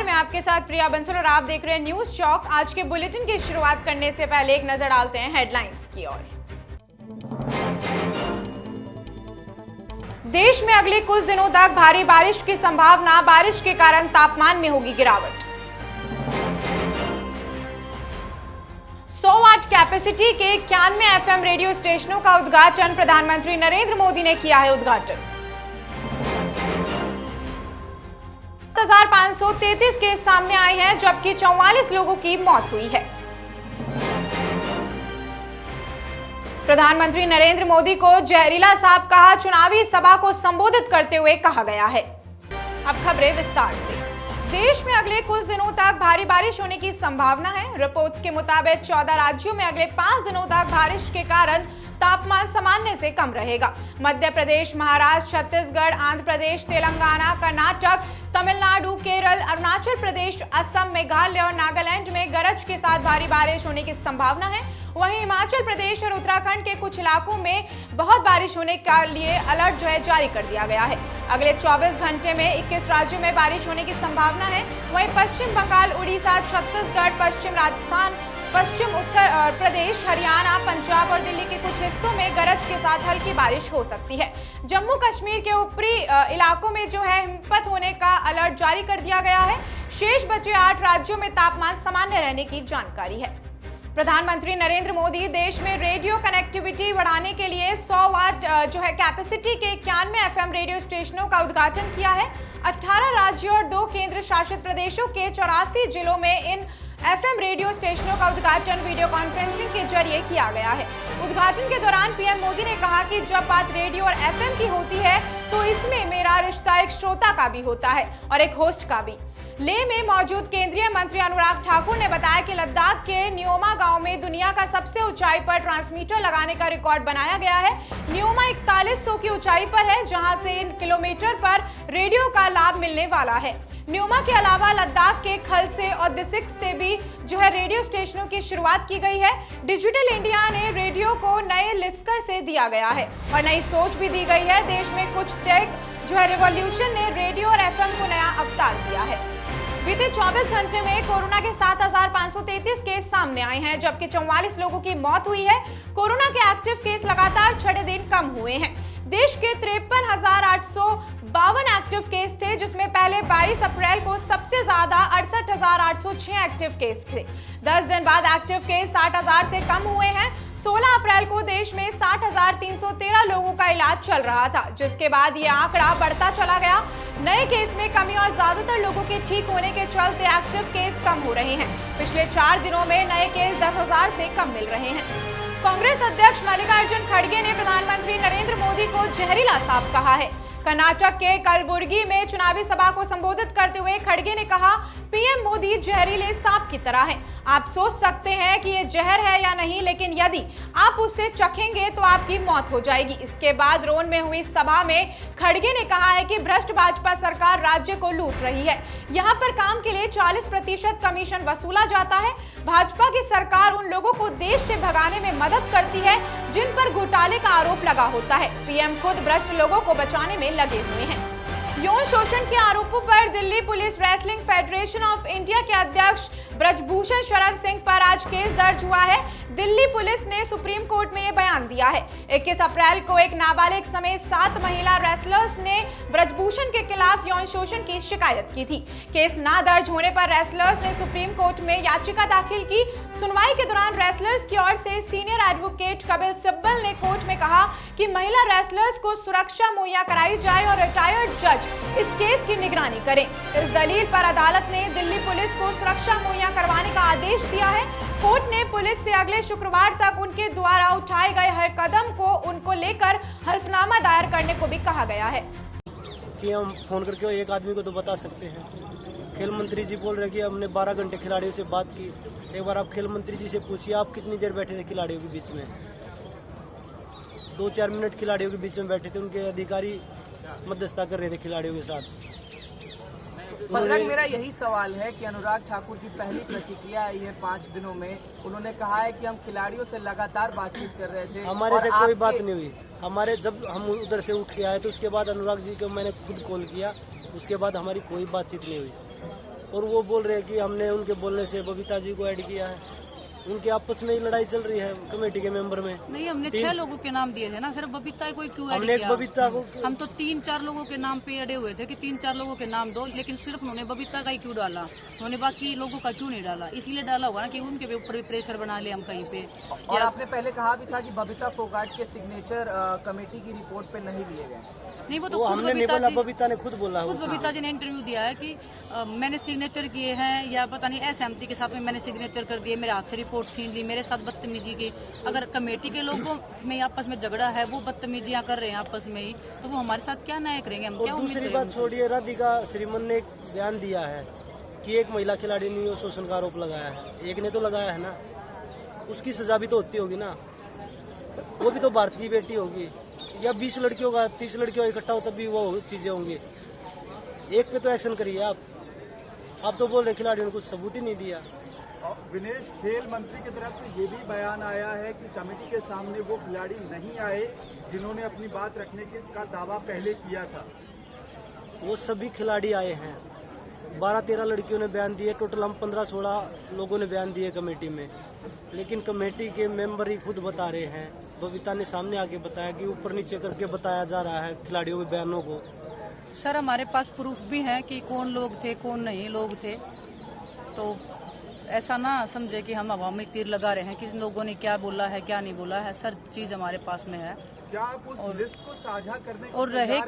मैं आपके साथ प्रिया बंसल और आप देख रहे हैं न्यूज चौक। आज के बुलेटिन की शुरुआत करने से पहले एक नजर डालते हैं हेडलाइंस की ओर। देश में अगले कुछ दिनों तक भारी बारिश की संभावना, बारिश के कारण तापमान में होगी गिरावट। 100 वाट कैपेसिटी के 91 FM रेडियो स्टेशनों का उद्घाटन, प्रधानमंत्री नरेंद्र मोदी ने किया है उद्घाटन। 7,533 केस सामने आए हैं, जबकि 44 लोगों की मौत हुई है। प्रधानमंत्री नरेंद्र मोदी को जहरीला सांप कहा, चुनावी सभा को संबोधित करते हुए कहा गया है। अब खबरें विस्तार से। देश में अगले कुछ दिनों तक भारी बारिश होने की संभावना है। रिपोर्ट्स के मुताबिक 14 राज्यों में अगले 5 दिनों तक बारिश के कारण तापमान सामान्य से कम रहेगा। मध्य प्रदेश, महाराष्ट्र, छत्तीसगढ़, आंध्र प्रदेश, तेलंगाना, कर्नाटक, तमिलनाडु, केरल, अरुणाचल प्रदेश, असम, मेघालय और नागालैंड में गरज के साथ भारी बारिश होने की संभावना है। वहीं हिमाचल प्रदेश और उत्तराखंड के कुछ इलाकों में बहुत बारिश होने के लिए अलर्ट जारी कर दिया गया है। अगले 24 घंटे में 21 राज्यों में बारिश होने की संभावना है। वहीं पश्चिम बंगाल, उड़ीसा, छत्तीसगढ़, पश्चिम राजस्थान, पश्चिम उत्तर प्रदेश, हरियाणा, पंजाब और दिल्ली के कुछ हिस्सों में गरज के साथ हल्की बारिश हो सकती है। जम्मू कश्मीर के ऊपरी इलाकों में हिमपात होने का अलर्ट जारी कर दिया गया है। शेष बचे 8 राज्यों में तापमान सामान्य रहने की जानकारी है। प्रधानमंत्री नरेंद्र मोदी देश में रेडियो कनेक्टिविटी बढ़ाने के लिए 100 वाट कैपेसिटी के 91 FM रेडियो स्टेशनों का उद्घाटन किया है। 18 राज्यों और 2 केंद्र शासित प्रदेशों के 84 जिलों में इन FM रेडियो स्टेशनों का उद्घाटन वीडियो कॉन्फ्रेंसिंग के जरिए किया गया है। उद्घाटन के दौरान पीएम मोदी ने कहा कि जब बात रेडियो और FM की होती है तो इसमें मेरा रिश्ता एक श्रोता का भी होता है और एक होस्ट का भी। लेह में मौजूद केंद्रीय मंत्री अनुराग ठाकुर ने बताया कि लद्दाख के न्योमा गांव में दुनिया का सबसे ऊंचाई पर ट्रांसमीटर लगाने का रिकॉर्ड बनाया गया है। न्योमा 4100 की ऊंचाई पर है, जहां से इन किलोमीटर पर रेडियो का लाभ मिलने वाला है। न्योमा के अलावा लद्दाख के खलसे और दिसिक से भी रेडियो स्टेशनों की शुरुआत की गई है। डिजिटल इंडिया ने रेडियो को नए लिस्कर से दिया गया है और नई सोच भी दी गई है। देश में कुछ टेक रिवॉल्यूशन ने रेडियो और FM को नया अवतार दिया है। बीते 24 घंटे में कोरोना के 7,533 केस सामने आए हैं, जबकि 44 लोगों की मौत हुई है। कोरोना के एक्टिव केस लगातार 6 दिन कम हुए हैं। देश के 53,852 एक्टिव केस थे, जिसमें पहले 22 अप्रैल को सबसे ज्यादा 68,806 एक्टिव केस थे। 10 दिन बाद एक्टिव केस 60,000 से कम हुए हैं। 16 अप्रैल को देश में 60,313 लोगों का इलाज चल रहा था, जिसके बाद ये आंकड़ा बढ़ता चला गया। नए केस में कमी और ज्यादातर लोगों के ठीक होने के चलते एक्टिव केस कम हो रहे हैं। पिछले 4 दिनों में नए केस 10,000 से कम मिल रहे हैं। कांग्रेस अध्यक्ष मल्लिकार्जुन खड़गे ने प्रधानमंत्री नरेंद्र मोदी को जहरीला सांप कहा है। कर्नाटक के कलबुर्गी में चुनावी सभा को संबोधित करते हुए खड़गे ने कहा, पीएम मोदी जहरीले सांप की तरह हैं। आप सोच सकते हैं कि ये जहर है या नहीं, लेकिन यदि आप उसे चखेंगे तो आपकी मौत हो जाएगी। इसके बाद रोन में हुई सभा में खड़गे ने कहा है कि भ्रष्ट भाजपा सरकार राज्य को लूट रही है। यहाँ पर काम के लिए 40% कमीशन वसूला जाता है। भाजपा की सरकार उन लोगों को देश से भगाने में मदद करती है जिन पर घोटाले का आरोप लगा होता है। पीएम खुद भ्रष्ट लोगों को बचाने में लगे हुए हैं। यौन शोषण के आरोपों पर Delhi police wrestling federation of India के अध्यक्ष ब्रजभूषण शरण सिंह पर आज केस दर्ज हुआ है। दिल्ली पुलिस ने सुप्रीम कोर्ट में यह बयान दिया है। 21 अप्रैल को एक नाबालिग समेत 7 महिला रेसलर्स ने ब्रजभूषण के खिलाफ यौन शोषण की शिकायत की थी। केस ना दर्ज होने पर रेसलर्स ने सुप्रीम कोर्ट में याचिका दाखिल की। सुनवाई के दौरान रेसलर्स की ओर से सीनियर एडवोकेट कपिल सिब्बल ने कोर्ट में कहा कि महिला रेसलर्स को सुरक्षा मुहैया कराई जाए और रिटायर्ड जज इस केस की निगरानी करें। इस दलील पर अदालत ने दिल्ली पुलिस को सुरक्षा मुहैया करवाने का आदेश दिया है। कोर्ट ने पुलिस से अगले शुक्रवार तक उनके द्वारा उठाए गए हर कदम को उनको लेकर हल्फनामा दायर करने को भी कहा गया है। कि हम फोन करके एक आदमी को तो बता सकते हैं। खेल मंत्री जी बोल रहे कि हमने 12 घंटे खिलाड़ियों से बात की। एक बार आप खेल मंत्री जी से पूछिए, आप कितनी देर बैठे थे खिलाड़ियों के बीच में? 2-4 मिनट खिलाड़ियों के बीच में बैठे थे। उनके अधिकारी मध्यस्थता कर रहे थे खिलाड़ियों के साथ। मेरा यही सवाल है कि अनुराग ठाकुर की पहली प्रतिक्रिया ये 5 दिनों में उन्होंने कहा है कि हम खिलाड़ियों से लगातार बातचीत कर रहे थे। हमारे से कोई बात नहीं हुई। हमारे जब हम उधर से उठ के आए तो उसके बाद अनुराग जी को मैंने खुद कॉल किया, उसके बाद हमारी कोई बातचीत नहीं हुई। और वो बोल रहे हैं कि हमने उनके बोलने से बबीता जी को ऐड किया है। उनकी आपस में ही लड़ाई चल रही है कमेटी के मेंबर में। नहीं, हमने 6 लोगों के नाम दिए थे ना, सिर्फ बबीता कोई क्यों ऐड हमने किया? बबीता को हम तो 3-4 लोगों के नाम पे अड़े हुए थे कि 3-4 लोगों के नाम दो, लेकिन सिर्फ उन्होंने बबीता का ही क्यों डाला, उन्होंने बाकी लोगों का क्यों नहीं डाला? इसीलिए डाला हुआ ना कि उनके ऊपर भी प्रेशर बना ले हम कहीं पे। और आपने पहले कहा भी था कि बबीता फोगाट के सिग्नेचर कमेटी की रिपोर्ट पे नहीं लिए गए। नहीं, वो तो वो खुद हमने नहीं बोला, बबीता बबीता ने खुद बोला। खुद बबीता जी ने इंटरव्यू दिया है कि मैंने सिग्नेचर किए हैं, या पता नहीं एसएमसी के साथ में मैंने सिग्नेचर कर दिए, मेरे हाथ से रिपोर्ट छीन ली, मेरे साथ बदतमीजी की। अगर कमेटी के लोगों में आपस में झगड़ा है, वो बदतमीजियां कर रहे हैं आपस में ही, तो वो हमारे साथ क्या न्याय करेंगे? हम क्या उम्मीद दूसरी करेंगे? बात छोड़िए, राधिका श्रीमन ने एक बयान दिया है कि एक महिला खिलाड़ी ने यो शोषण का आरोप लगाया है। एक ने तो लगाया है ना, उसकी सजा भी तो होती होगी ना। वो भी तो भारतीय बेटी होगी, या 20 लड़कियों का 30 लड़कियों इकट्ठा हो तब भी वो चीजें होंगी। एक पे तो एक्शन करिए आप तो बोल रहे खिलाड़ियों ने कुछ सबूत ही नहीं दिया। विनेश, खेल मंत्री की तरफ से ये भी बयान आया है कि कमेटी के सामने वो खिलाड़ी नहीं आए जिन्होंने अपनी बात रखने का दावा पहले किया था। वो सभी खिलाड़ी आए हैं, 12-13 लड़कियों ने बयान दिए, टोटल हम 15-16 लोगों ने बयान दिए कमेटी में। लेकिन कमेटी के मेंबर ही खुद बता रहे हैं, बबीता ने सामने आके बताया कि ऊपर नीचे करके बताया जा रहा है खिलाड़ियों के बयानों को। सर, हमारे पास प्रूफ भी है कि कौन लोग थे कौन नहीं लोग थे, तो ऐसा ना समझे कि हम हवा में तीर लगा रहे हैं किस लोगों ने क्या बोला है क्या नहीं बोला है। सर, चीज हमारे पास में है। क्या आप उस लिस्ट को साझा करने और रहे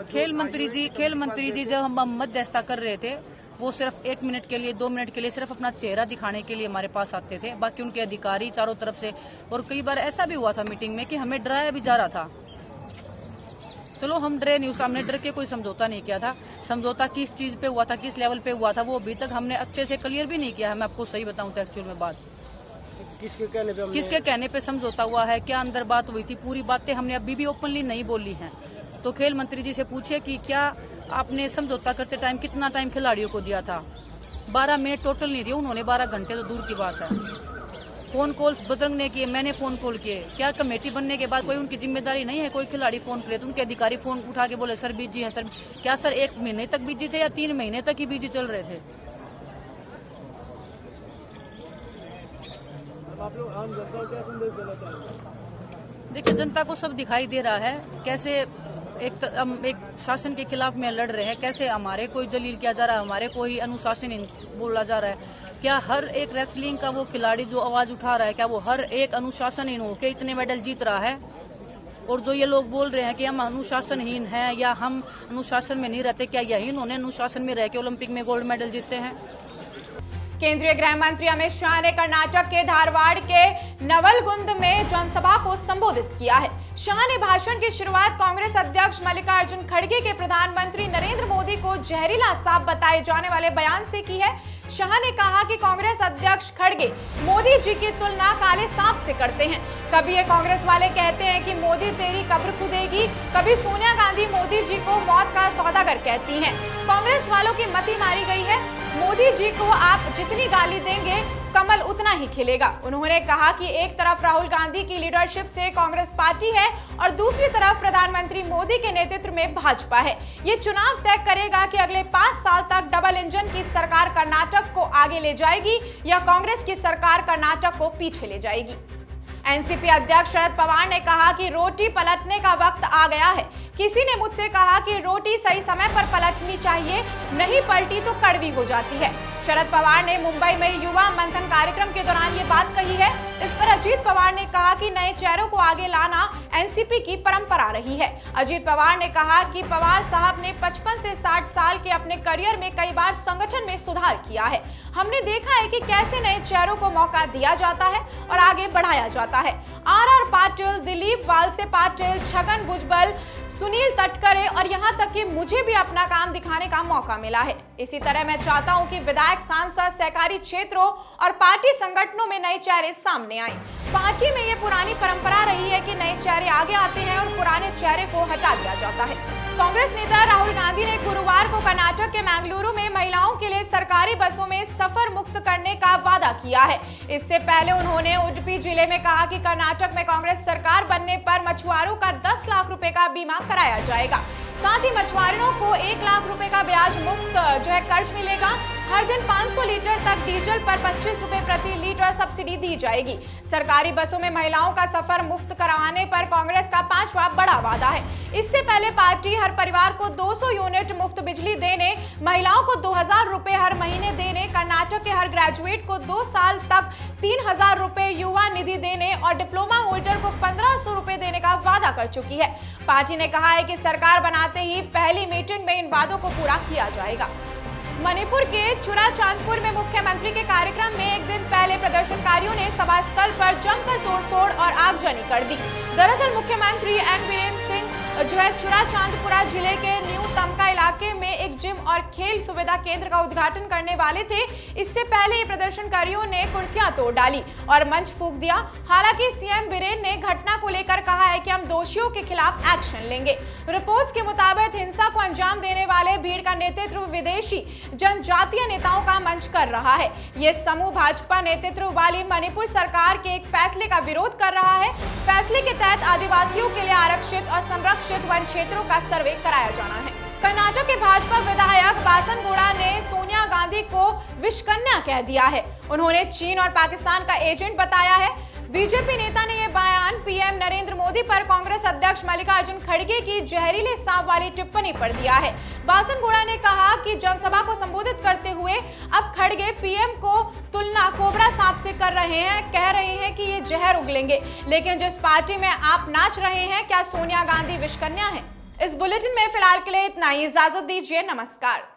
खेल मंत्री जी जब हम मध्यस्थता कर रहे थे, वो सिर्फ 1 मिनट के लिए 2 मिनट के लिए सिर्फ अपना चेहरा दिखाने के लिए हमारे पास आते थे। बाकी उनके अधिकारी चारों तरफ से, और कई बार ऐसा भी हुआ था मीटिंग में कि हमें डराया भी जा रहा था। चलो, हम डरे नहीं, उसका हमने डर के कोई समझौता नहीं किया था। समझौता किस चीज पे हुआ था, किस लेवल पे हुआ था, वो अभी तक हमने अच्छे से क्लियर भी नहीं किया है। मैं आपको सही बताऊं तो एक्चुअल में बात किसके कहने पे समझौता हुआ है, क्या अंदर बात हुई थी, पूरी बातें हमने अभी भी ओपनली नहीं बोली हैं। तो खेल मंत्री जी से पूछे कि क्या आपने समझौता करते टाइम कितना टाइम खिलाड़ियों को दिया था? 12 मिनट टोटल नहीं दिए उन्होंने, 12 घंटे तो दूर की बात है। फोन कॉल बजरंग ने किए, मैंने फोन कॉल किए। क्या कमेटी बनने के बाद कोई उनकी जिम्मेदारी नहीं है? कोई खिलाड़ी फोन करे तो उनके अधिकारी फोन उठा के बोले सर बिजी है सर। क्या सर 1 महीने तक बिजी थे या 3 महीने तक ही बिजी चल रहे थे? आप लोग आम जनता को क्या संदेश देना चाहेंगे? देखिए, जनता को सब दिखाई दे रहा है कैसे एक शासन के खिलाफ में लड़ रहे हैं, कैसे हमारे कोई जलील किया जा रहा है, हमारे को ही अनुशासनहीन बोला जा रहा है। क्या हर एक रेसलिंग का वो खिलाड़ी जो आवाज उठा रहा है, क्या वो हर एक अनुशासनहीन होकर इतने मेडल जीत रहा है? और जो ये लोग बोल रहे हैं कि हम अनुशासनहीन हैं या हम अनुशासन में नहीं रहते, क्या यही इन्होंने अनुशासन में रह के ओलंपिक में गोल्ड मेडल जीते हैं? केंद्रीय गृह मंत्री अमित शाह ने कर्नाटक के धारवाड़ के नवलगुंद में जनसभा को संबोधित किया है। शाह ने भाषण की शुरुआत कांग्रेस अध्यक्ष मल्लिकार्जुन खड़गे के प्रधानमंत्री नरेंद्र मोदी को जहरीला सांप बताए जाने वाले बयान से की है। शाह ने कहा कि कांग्रेस अध्यक्ष खड़गे मोदी जी की तुलना काले सांप से करते हैं। कभी ये कांग्रेस वाले कहते हैं कि मोदी तेरी कब्र खुदेगी, कभी सोनिया गांधी मोदी जी को मौत का सौदागर कहती हैं। कांग्रेस वालों की मति मारी गई है। मोदी जी को आप जितनी गाली देंगे कमल उतना ही खिलेगा। उन्होंने कहा कि एक तरफ राहुल गांधी की लीडरशिप से कांग्रेस पार्टी है और दूसरी तरफ प्रधानमंत्री मोदी के नेतृत्व में भाजपा है। ये चुनाव तय करेगा कि अगले 5 साल तक डबल इंजन की सरकार कर्नाटक को आगे ले जाएगी या कांग्रेस की सरकार कर्नाटक को पीछे ले जाएगी। एनसीपी अध्यक्ष शरद पवार ने कहा कि रोटी पलटने का वक्त आ गया है। किसी ने मुझसे कहा कि रोटी सही समय पर पलटनी चाहिए, नहीं पलटी तो कड़वी हो जाती है। शरद पवार ने मुंबई में युवा मंथन कार्यक्रम के दौरान ये बात कही है। इस पर अजीत पवार ने कहा कि नए चेहरों को आगे लाना एनसीपी की परंपरा रही है। अजीत पवार ने कहा कि पवार साहब ने 55 से 60 साल के अपने करियर में कई बार संगठन में सुधार किया है। हमने देखा है कि कैसे नए चेहरों को मौका दिया जाता है और आगे बढ़ाया जाता है। आर पाटिल, दिलीप वालसे पाटिल, छगन भुजबल, सुनील तटकरे और यहां तक कि मुझे भी अपना काम दिखाने का मौका मिला है। इसी तरह मैं चाहता हूं कि विधायक, सांसद, सहकारी क्षेत्रों और पार्टी संगठनों में नए चेहरे सामने आए। पार्टी में ये पुरानी परंपरा रही है कि नए चेहरे आगे आते हैं और पुराने चेहरे को हटा दिया जाता है। कांग्रेस नेता राहुल गांधी ने गुरुवार को कर्नाटक के मैंगलुरु में महिलाओं के लिए सरकारी बसों में सफर मुक्त करने का वादा किया है। इससे पहले उन्होंने उडुपी जिले में कहा कि कर्नाटक में कांग्रेस सरकार बनने पर मछुआरों का 10 लाख रुपए का बीमा कराया जाएगा। साथ ही मछुआरों को 1 लाख रुपए का ब्याज मुक्त कर्ज मिलेगा। हर दिन 500 लीटर तक डीजल पर 25 रुपए प्रति लीटर सब्सिडी दी जाएगी। सरकारी बसों में महिलाओं का सफर मुफ्त करवाने पर कांग्रेस का 5वां बड़ा वादा है। इससे पहले पार्टी हर परिवार को 200 यूनिट मुफ्त बिजली देने, महिलाओं को 2000 रुपए हर महीने देने, कर्नाटक के हर ग्रेजुएट को 2 साल तक 3000 रुपए युवा निधि देने और डिप्लोमा होल्डर को 1500 रुपए देने का वादा कर चुकी है। पार्टी ने कहा है कि सरकार बनाते ही पहली मीटिंग में इन वादों को पूरा किया जाएगा। मणिपुर के चुराचांदपुर में मुख्यमंत्री के कार्यक्रम में एक दिन पहले प्रदर्शनकारियों ने सभा स्थल पर जमकर तोड़फोड़ और आगजनी कर दी। दरअसल मुख्यमंत्री एन बीरेंद्र सिंह चुराचांदपुरा जिले के न्यू तमका इलाके में एक जिम और खेल सुविधा केंद्र का उद्घाटन करने वाले थे। इससे पहले प्रदर्शनकारियों ने कुर्सियां तोड़ डाली और मंच फूंक दिया। हालांकि सीएम बीरेन ने घटना को लेकर कहा है कि हम दोषियों के खिलाफ एक्शन लेंगे। रिपोर्ट्स के मुताबिक हिंसा को अंजाम देने वाले भीड़ का नेतृत्व विदेशी जनजातीय नेताओं का मंच कर रहा है। ये समूह भाजपा नेतृत्व वाली मणिपुर सरकार के एक फैसले का विरोध कर रहा है। फैसले के तहत आदिवासियों के लिए आरक्षित और संरक्षित वन क्षेत्रों का सर्वे कराया जाना है। कर्नाटक के भाजपा विधायक बासनगुड़ा ने सोनिया गांधी को विषकन्या कह दिया है। उन्होंने चीन और पाकिस्तान का एजेंट बताया है। बीजेपी नेता ने यह बयान पीएम नरेंद्र मोदी पर कांग्रेस अध्यक्ष मल्लिकार्जुन खड़गे की जहरीले सांप वाली टिप्पणी पर दिया है। बासनगुड़ा ने कहा कि जनसभा को संबोधित करते हुए अब खड़गे पीएम को तुलना कोबरा सांप से कर रहे हैं, कह रहे हैं कि ये जहर उगलेंगे। लेकिन जिस पार्टी में आप नाच रहे हैं, क्या सोनिया गांधी विषकन्या है? इस बुलेटिन में फिलहाल के लिए इतना ही। इजाजत दीजिए, नमस्कार।